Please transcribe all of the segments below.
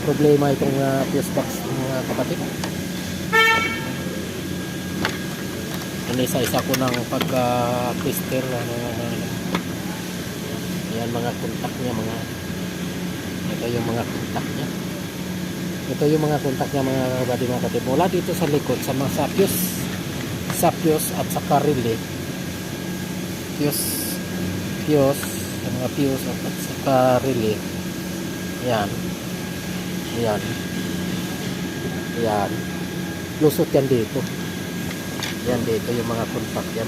problema itong fuse box mga kapatid. Inisa-isa ko ng pagka-twister yan mga kontak niya ito yung mga kontak niya. Ito yung mga kontak niya mga kabady mga kapatid. Mula dito sa likod sa mga fuse at saka relay. Fuse mga fuse at saka relay. Yan. Lusot yan dito. Yan dito yung mga kontak yan.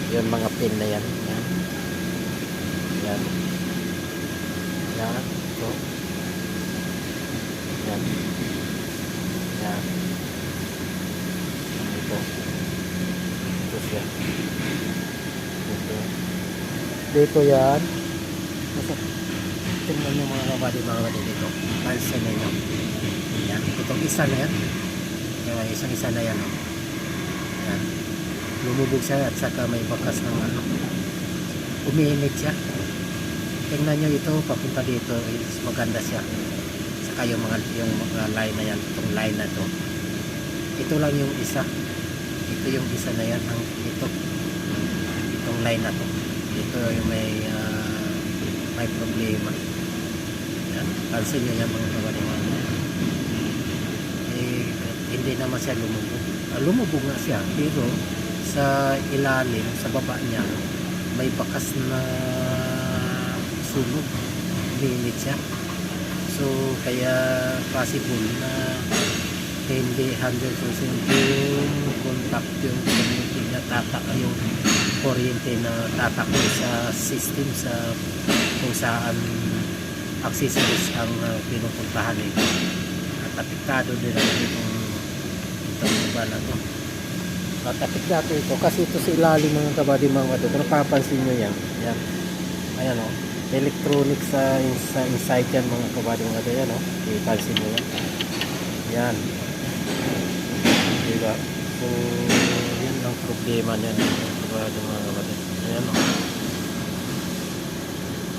Yan mga pin na yan. Yan. So. Yan. Ito siya. Dito yan. Tingnan nyo mga kabady dito. Pansin nyo. Yan. Itong isa na yan. Isang-isa na yan. Yan. Lumubog siya at saka may bakas ng umiinit siya. Tingnan nyo ito. Papunta dito. Maganda siya. Saka yung mga line na yan. Itong line na to. Ito lang yung isa. Ito yung isa na yan. Itong line na to. Ito yung may problema. Yan. Pansin nyo yan mga kabady. Hindi naman siya lumubog. Lumubog nga siya, pero sa ilalim, sa baba niya, may bakas na sunog. Umiinit siya. So, kaya possible na hindi 100% yung contact yung kuryente na yung kuryente na tatakbo sa system sa kung saan accessories ang pinupuntahan nito. At apektado din itong iba na to. At apektado ito kasi ito sa ilalim mga kabady mga ito. Napapansin nyo yan. Ayan o. Electronic sa inside yan mga kabady mga ito. Yan o. Ipansin nyo yan. Yan. Diba? So, yan ang problema niyan mga kabady mga ito. Ayan o.